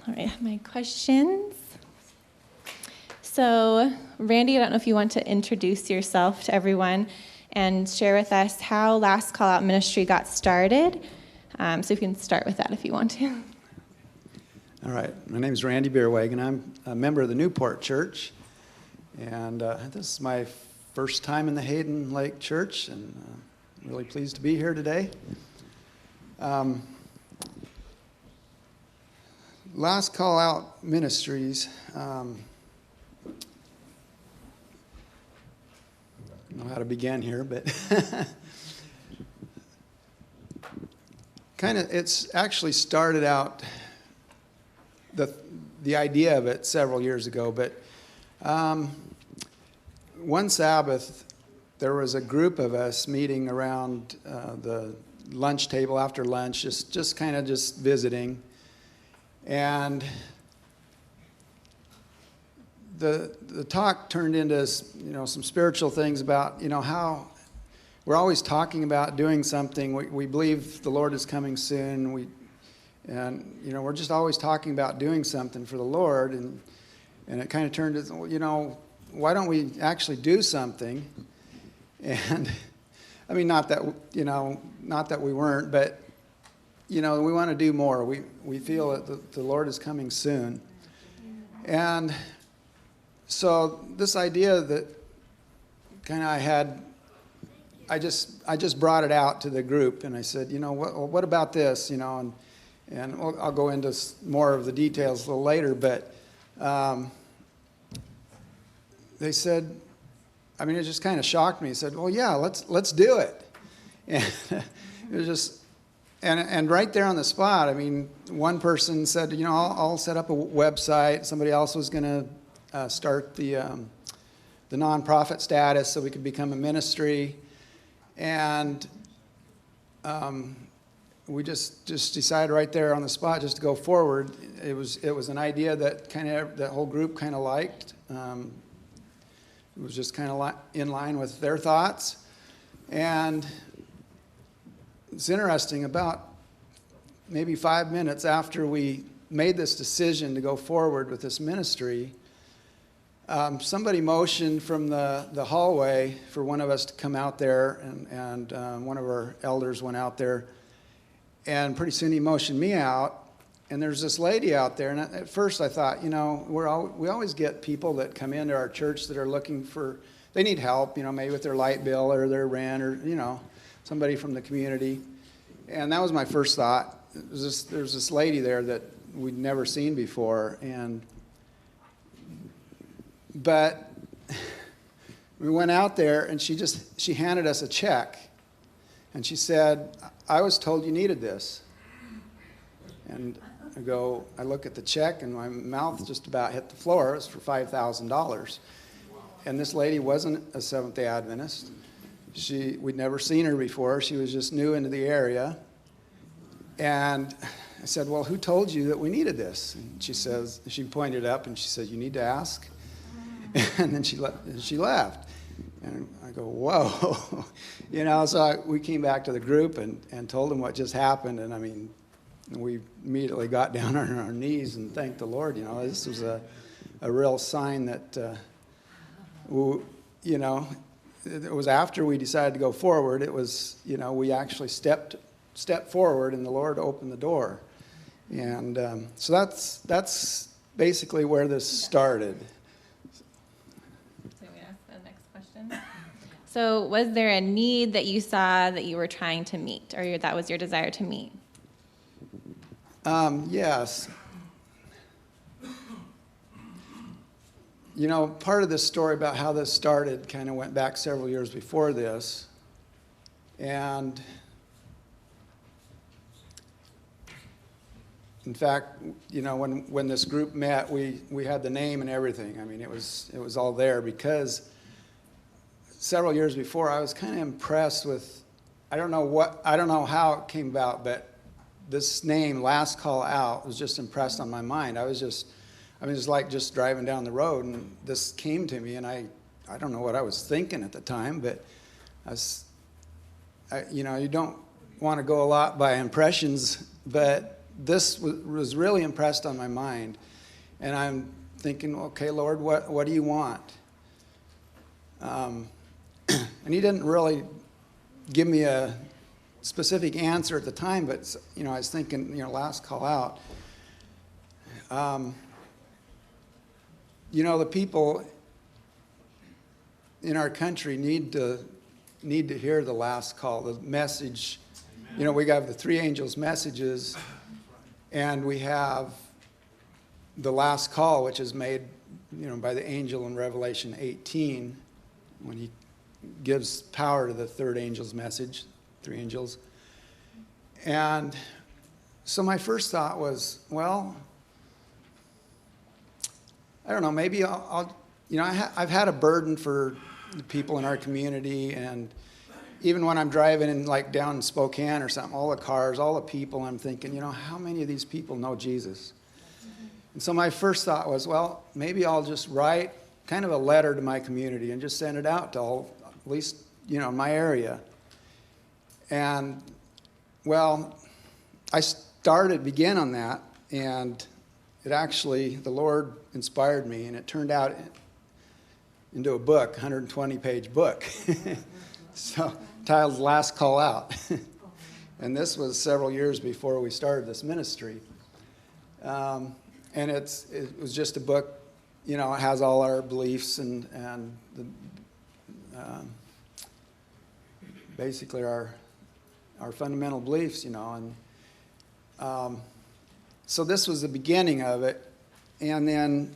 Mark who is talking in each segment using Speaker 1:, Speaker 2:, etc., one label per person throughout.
Speaker 1: All right, my questions. So, Randy, I don't know if you want to introduce yourself to everyone and share with us how Last Call Out Ministry got started. So you can start with that if you want to.
Speaker 2: All right. My name is Randy Bierwagen. I'm a member of the Newport Church. And this is my first time in the Hayden Lake Church, and I'm really pleased to be here today. Last Call Out Ministries. I don't know how to begin here, but it's actually started out, the idea of it several years ago, but one Sabbath, there was a group of us meeting around the lunch table after lunch, just kind of visiting. And the talk turned into, some spiritual things about, how we're always talking about doing something. We believe the Lord is coming soon. We're just always talking about doing something for the Lord. And it kind of turned to, why don't we actually do something? And I mean, not that we weren't, but, we want to do more. We feel that the Lord is coming soon. And so this idea that kind of I just brought it out to the group, and I said, what about this, and I'll go into more of the details a little later, but they said, it just kind of shocked me. He said, well, yeah, let's do it. And it was just, and right there on the spot, one person said, I'll set up a website. Somebody else was going to start the nonprofit status so we could become a ministry. And we just decided right there on the spot just to go forward. It was an idea that that whole group kind of liked. It was just kind of in line with their thoughts. And it's interesting, about maybe 5 minutes after we made this decision to go forward with this ministry, somebody motioned from the hallway for one of us to come out there, and one of our elders went out there, and pretty soon he motioned me out. And there's this lady out there, and at first I thought, we always get people that come into our church that are looking they need help, maybe with their light bill or their rent, or, somebody from the community. And that was my first thought. There's this lady there that we'd never seen before, but we went out there, and she handed us a check, and she said, I was told you needed this. And I look at the check, and my mouth just about hit the floor. It was for $5,000. And this lady wasn't a Seventh-day Adventist. We'd never seen her before. She was just new into the area. And I said, well, who told you that we needed this? And she pointed up, and she said, you need to ask. And then she left. And I go, whoa. So we came back to the group and told them what just happened. And we immediately got down on our knees and thanked the Lord. This was a real sign that, it was after we decided to go forward. It was, we actually stepped forward, and the Lord opened the door. And so that's basically where this started.
Speaker 1: So we ask the next question. So was there a need that you saw that you were trying to meet, or that was your desire to meet?
Speaker 2: Yes. Part of this story about how this started kind of went back several years before this. And in fact, when this group met, we had the name and everything. It was all there, because several years before I was kind of impressed with, I don't know how it came about, but this name, Last Call Out, was just impressed on my mind. It's like just driving down the road, and this came to me, and I don't know what I was thinking at the time, but you don't want to go a lot by impressions, but this was really impressed on my mind. And I'm thinking, okay, Lord, what do you want? And he didn't really give me a specific answer at the time, but, I was thinking, last call out. The people in our country need to hear the last call, the message. Amen. We have the three angels' messages, and we have the last call, which is made, by the angel in Revelation 18, when he gives power to the third angel's message, three angels. And so my first thought was, well, I don't know, maybe I've had a burden for the people in our community, and even when I'm driving in, like down in Spokane or something, all the cars, all the people, I'm thinking, how many of these people know Jesus? And so my first thought was, well, maybe I'll just write kind of a letter to my community and just send it out to all, at least, my area. And, well, I began on that, and it actually, the Lord inspired me, and it turned out into a book, 120-page book. So, titled Last Call Out. And this was several years before we started this ministry. And it was just a book, it has all our beliefs and the, basically our fundamental beliefs, and so this was the beginning of it. And then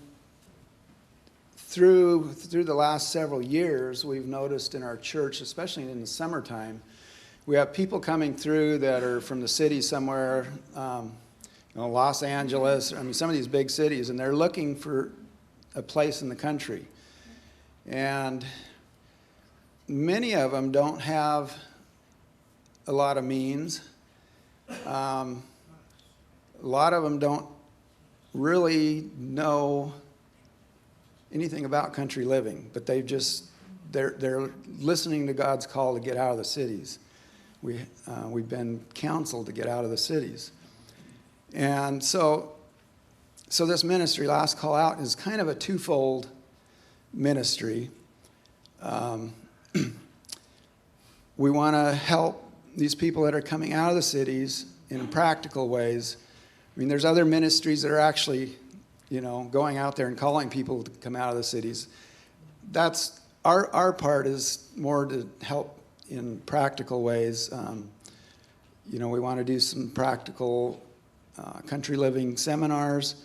Speaker 2: through the last several years, we've noticed in our church, especially in the summertime, we have people coming through that are from the city somewhere, Los Angeles, some of these big cities, and they're looking for a place in the country. And many of them don't have a lot of means. A lot of them don't really know anything about country living, but they're listening to God's call to get out of the cities. We've been counseled to get out of the cities. And so this ministry, Last Call Out, is kind of a twofold ministry. We want to help these people that are coming out of the cities in practical ways. There's other ministries that are actually, going out there and calling people to come out of the cities. That's our part is more to help in practical ways. We want to do some practical country living seminars,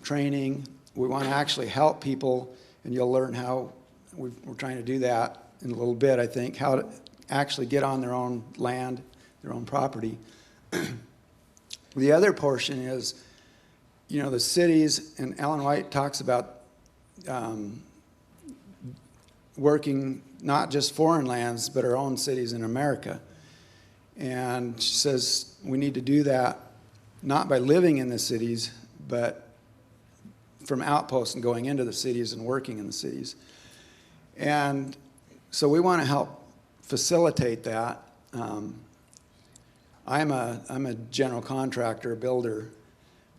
Speaker 2: training. We want to actually help people, and you'll learn how we're trying to do that in a little bit, I think, how to actually get on their own land, their own property. The other portion is, the cities, and Ellen White talks about working not just foreign lands, but our own cities in America. And she says we need to do that not by living in the cities, but from outposts and going into the cities and working in the cities. And so we want to help facilitate that. I'm a general contractor, a builder,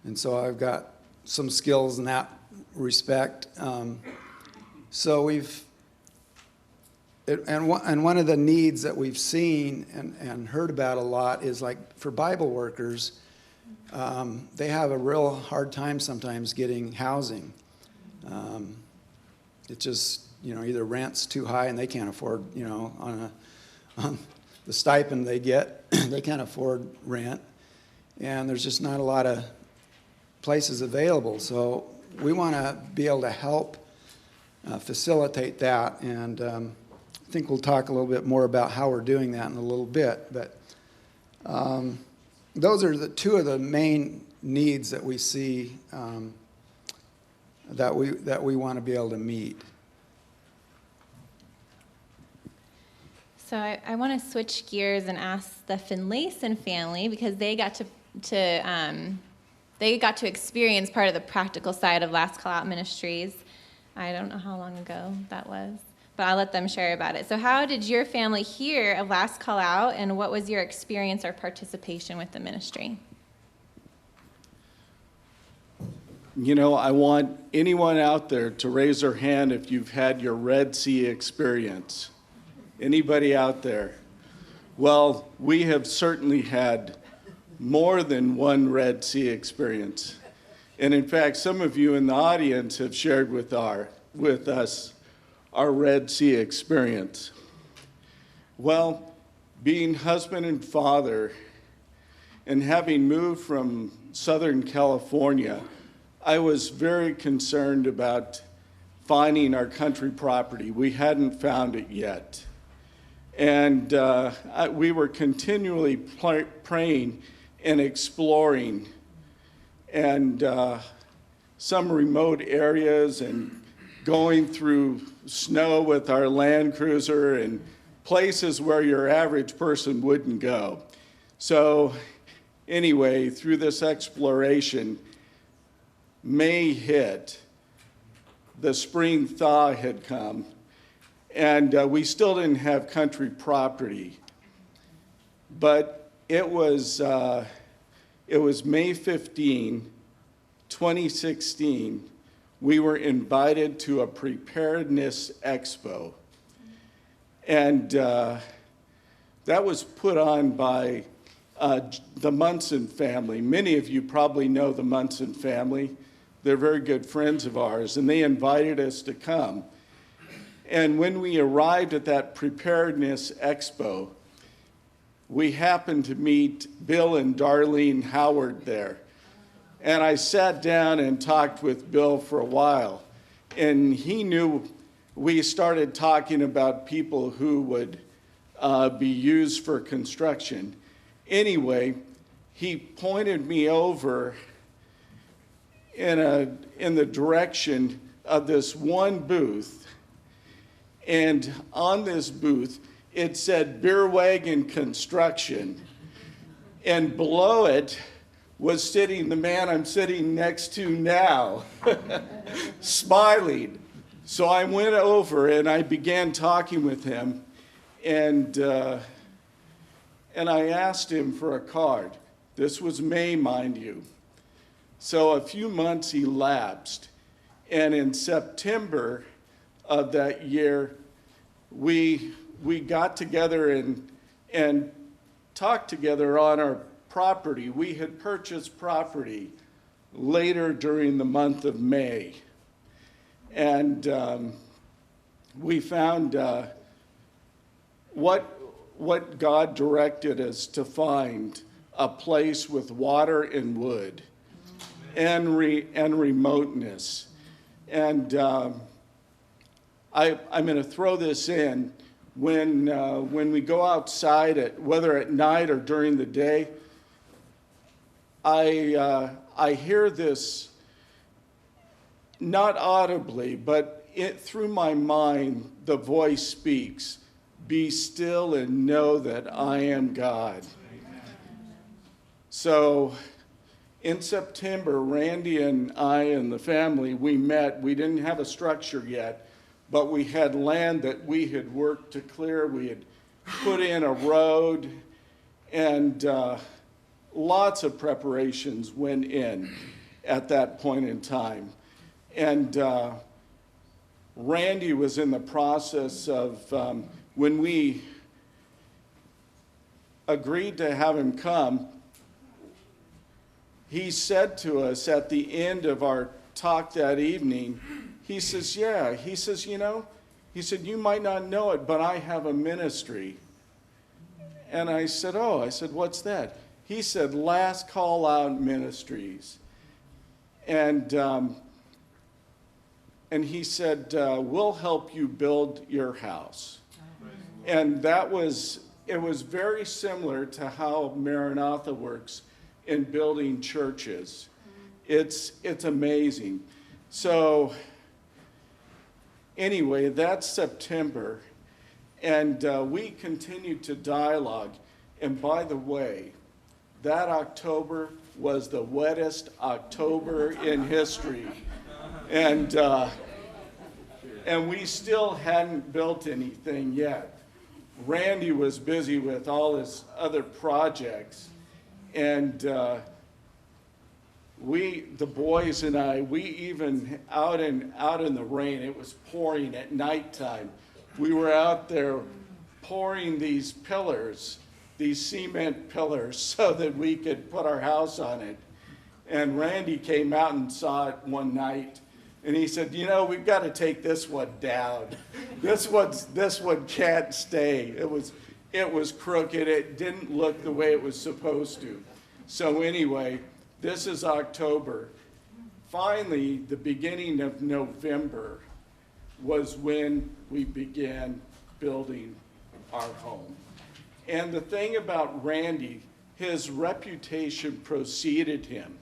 Speaker 2: and so I've got some skills in that respect. So one of the needs that we've seen and heard about a lot is, like, for Bible workers, they have a real hard time sometimes getting housing. It just, either rent's too high and they can't afford, on the stipend they get, they can't afford rent. And there's just not a lot of places available. So we want to be able to help facilitate that. And I think we'll talk a little bit more about how we're doing that in a little bit. But those are the two of the main needs that we see that we want to be able to meet.
Speaker 1: So I want to switch gears and ask the Finlayson family, because they got to experience part of the practical side of Last Call Out Ministries. I don't know how long ago that was, but I'll let them share about it. So how did your family hear of Last Call Out, and what was your experience or participation with the ministry?
Speaker 3: I want anyone out there to raise their hand if you've had your Red Sea experience. Anybody out there? Well, we have certainly had more than one Red Sea experience. And in fact, some of you in the audience have shared with us our Red Sea experience. Well, being husband and father and having moved from Southern California, I was very concerned about finding our country property. We hadn't found it yet. And we were continually praying and exploring, and some remote areas, and going through snow with our Land Cruiser, and places where your average person wouldn't go. So anyway, through this exploration, May hit, the spring thaw had come, and we still didn't have country property. But it was May 15, 2016, we were invited to a preparedness expo. And that was put on by the Munson family. Many of you probably know the Munson family. They're very good friends of ours, and they invited us to come. And when we arrived at that preparedness expo, we happened to meet Bill and Darlene Howard there. And I sat down and talked with Bill for a while. And he knew we started talking about people who would be used for construction. Anyway, he pointed me over in the direction of this one booth. And on this booth, it said Beer Wagon Construction. And below it was sitting the man I'm sitting next to now, smiling. So I went over and I began talking with him, and I asked him for a card. This was May, mind you. So a few months elapsed, and in September of that year, we got together and talked together on our property. We had purchased property later during the month of May. And we found what God directed us to find, a place with water and wood and remoteness. And I'm going to throw this in. When we go outside, whether at night or during the day, I hear this, not audibly, but through my mind, the voice speaks, "Be still and know that I am God." So in September, Randy and I and the family, we met. We didn't have a structure yet, but we had land that we had worked to clear. We had put in a road, and lots of preparations went in at that point in time. And Randy was in the process of, when we agreed to have him come, he said to us at the end of our talk that evening, he says, he says, you might not know it, but I have a ministry. And I said, what's that? He said, Last Call Out Ministries. And he said, we'll help you build your house. And it was very similar to how Maranatha works in building churches. It's amazing. So anyway, that's September, and we continued to dialogue. And by the way, that October was the wettest October in history. And we still hadn't built anything yet. Randy was busy with all his other projects. And the boys and I, we even out in the rain, it was pouring at nighttime. We were out there pouring these pillars, these cement pillars, so that we could put our house on it. And Randy came out and saw it one night, and he said, you know, we've got to take this one down. This one can't stay. It was crooked. It didn't look the way it was supposed to. So anyway, this is October. Finally, the beginning of November was when we began building our home. And the thing about Randy, his reputation preceded him,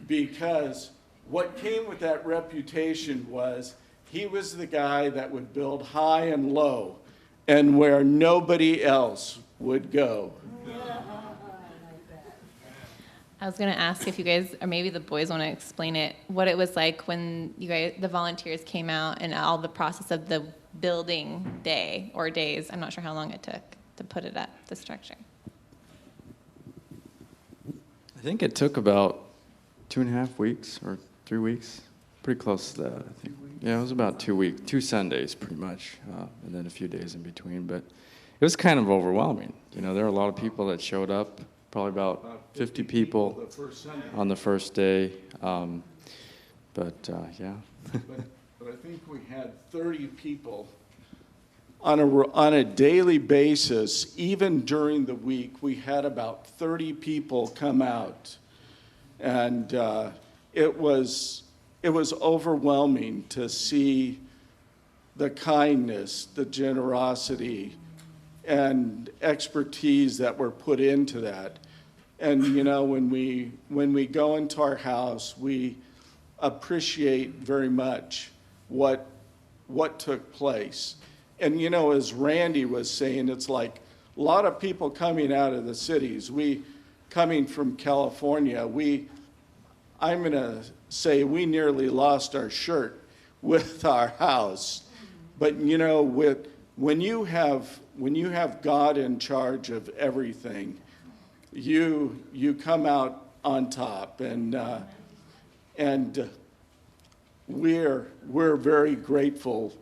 Speaker 3: because what came with that reputation was he was the guy that would build high and low and where nobody else would go.
Speaker 1: I was going to ask if you guys, or maybe the boys want to explain it, what it was like when you guys, the volunteers came out and all the process of the building day or days. I'm not sure how long it took to put it up, the structure.
Speaker 4: I think it took about 2.5 weeks or 3 weeks, pretty close to that, I think. Yeah, it was about 2 weeks, 2 Sundays pretty much, and then a few days in between. But it was kind of overwhelming. You know, there were a lot of people that showed up, probably about 50 people on the first day. Yeah.
Speaker 3: But I think we had 30 people on a daily basis. Even during the week, we had about 30 people come out. And it was overwhelming to see the kindness, the generosity, and expertise that were put into that. And you know, when we go into our house, we appreciate very much what took place. And you know, as Randy was saying, it's like a lot of people coming out of the cities. Coming from California, I'm going to say we nearly lost our shirt with our house. But you know, when you have God in charge of everything, you come out on top, and we're very grateful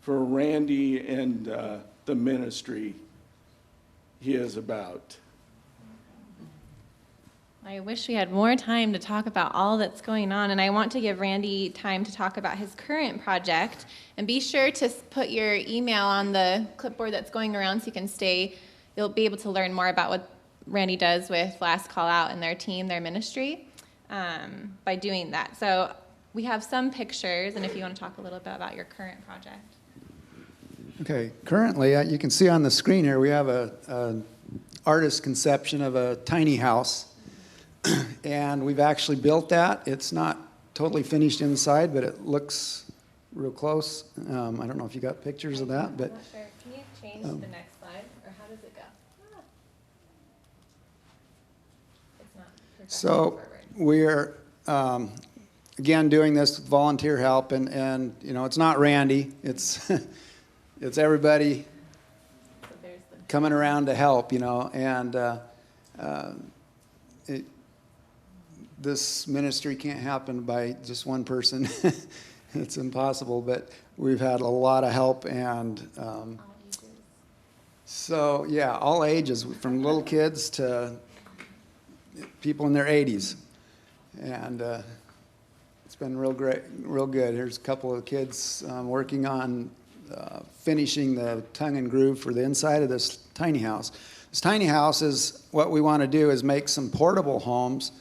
Speaker 3: for Randy and the ministry he is about.
Speaker 1: I wish we had more time to talk about all that's going on, and I want to give Randy time to talk about his current project. And be sure to put your email on the clipboard that's going around so you'll be able to learn more about what Randy does with Last Call Out and their team, their ministry, by doing that. So we have some pictures, and if you want to talk a little bit about your current project.
Speaker 2: Okay, currently, you can see on the screen here, we have a artist's conception of a tiny house. And we've actually built that. It's not totally finished inside, but it looks real close. I don't know if you got pictures of that, but
Speaker 1: I'm not sure. Can you change the next slide, or how does it go? It's not progressing
Speaker 2: so
Speaker 1: forward.
Speaker 2: we're again doing this with volunteer help, and you know, it's not Randy. It's it's everybody
Speaker 1: So there's the
Speaker 2: coming around to help. You know, and this ministry can't happen by just one person. It's impossible, but we've had a lot of help, and so yeah, all ages, from little kids to people in their 80s, and it's been real great, real good. Here's a couple of kids working on finishing the tongue and groove for the inside of this tiny house. This tiny house is what we want to do is make some portable homes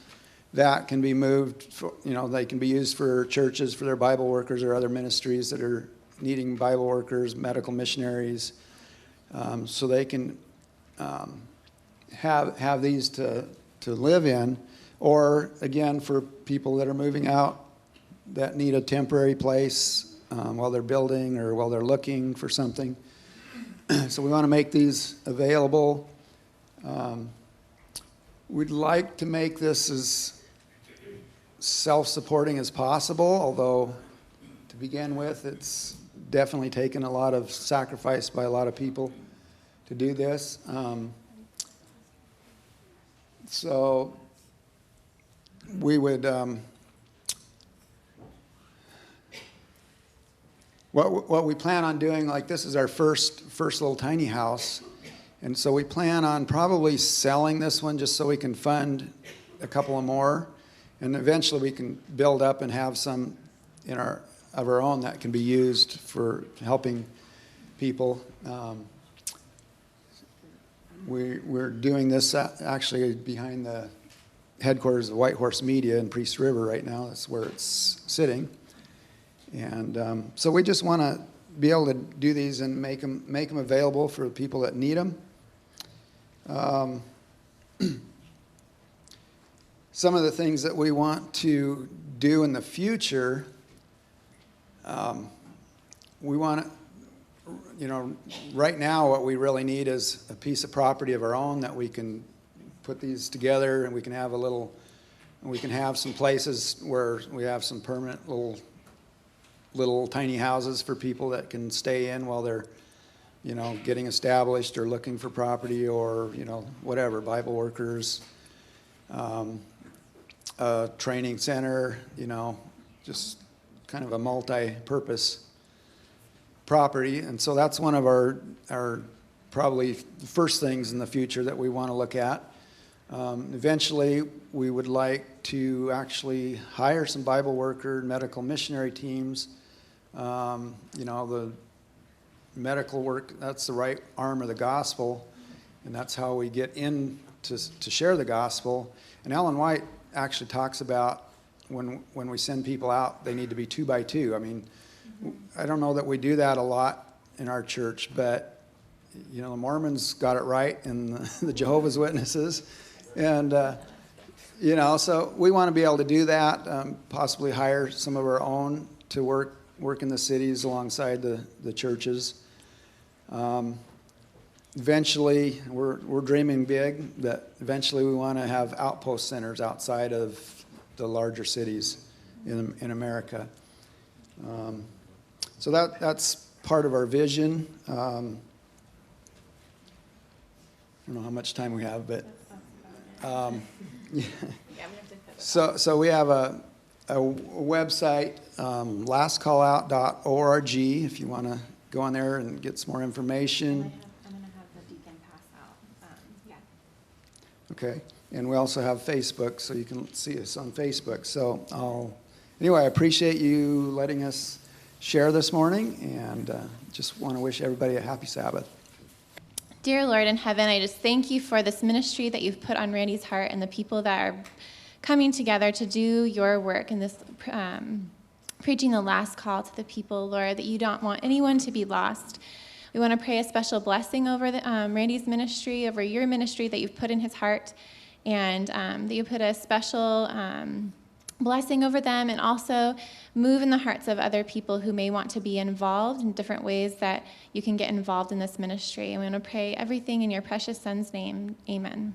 Speaker 2: that can be moved, you know, they can be used for churches, for their Bible workers or other ministries that are needing Bible workers, medical missionaries, so they can have these to live in, or again, for people that are moving out that need a temporary place while they're building or while they're looking for something. So we want to make these available. We'd like to make this as self-supporting as possible, although to begin with, it's definitely taken a lot of sacrifice by a lot of people to do this. So we would, what we plan on doing, like this is our first little tiny house, and so we plan on probably selling this one just so we can fund a couple of more, and eventually we can build up and have some of our own that can be used for helping people. We're doing this actually behind the headquarters of White Horse Media in Priest River right now. That's where it's sitting. And so we just want to be able to do these and make them available for people that need them. Some of the things that we want to do in the future, we want to, right now what we really need is a piece of property of our own that we can put these together, and we can have some places where we have some permanent little tiny houses for people that can stay in while they're, getting established or looking for property, or, whatever, Bible workers, a training center, just kind of a multi-purpose property. And so that's one of our probably first things in the future that we want to look at. Eventually, we would like to actually hire some Bible worker, medical missionary teams. The medical work, that's the right arm of the gospel, and that's how we get in to share the gospel. And Ellen White actually talks about when we send people out, they need to be 2 by 2. I mean, I don't know that we do that a lot in our church, but the Mormons got it right, and the Jehovah's Witnesses, and so we want to be able to do that. Possibly hire some of our own to work in the cities alongside the churches. Eventually, we're dreaming big that eventually we want to have outpost centers outside of the larger cities in America. So that's part of our vision. I don't know how much time we have, but so we have a website, lastcallout.org, if you want to go on there and get some more information.
Speaker 1: I'm going to have the deacon pass out.
Speaker 2: Okay, and we also have Facebook, so you can see us on Facebook. So anyway, I appreciate you letting us share this morning, and just want to wish everybody a happy Sabbath.
Speaker 1: Dear Lord in heaven, I just thank you for this ministry that you've put on Randy's heart and the people that are coming together to do your work in this preaching the last call to the people, Lord, that you don't want anyone to be lost. We want to pray a special blessing over Randy's ministry, over your ministry that you've put in his heart, and that you put a special blessing over them, and also move in the hearts of other people who may want to be involved in different ways that you can get involved in this ministry. And we want to pray everything in your precious Son's name. Amen.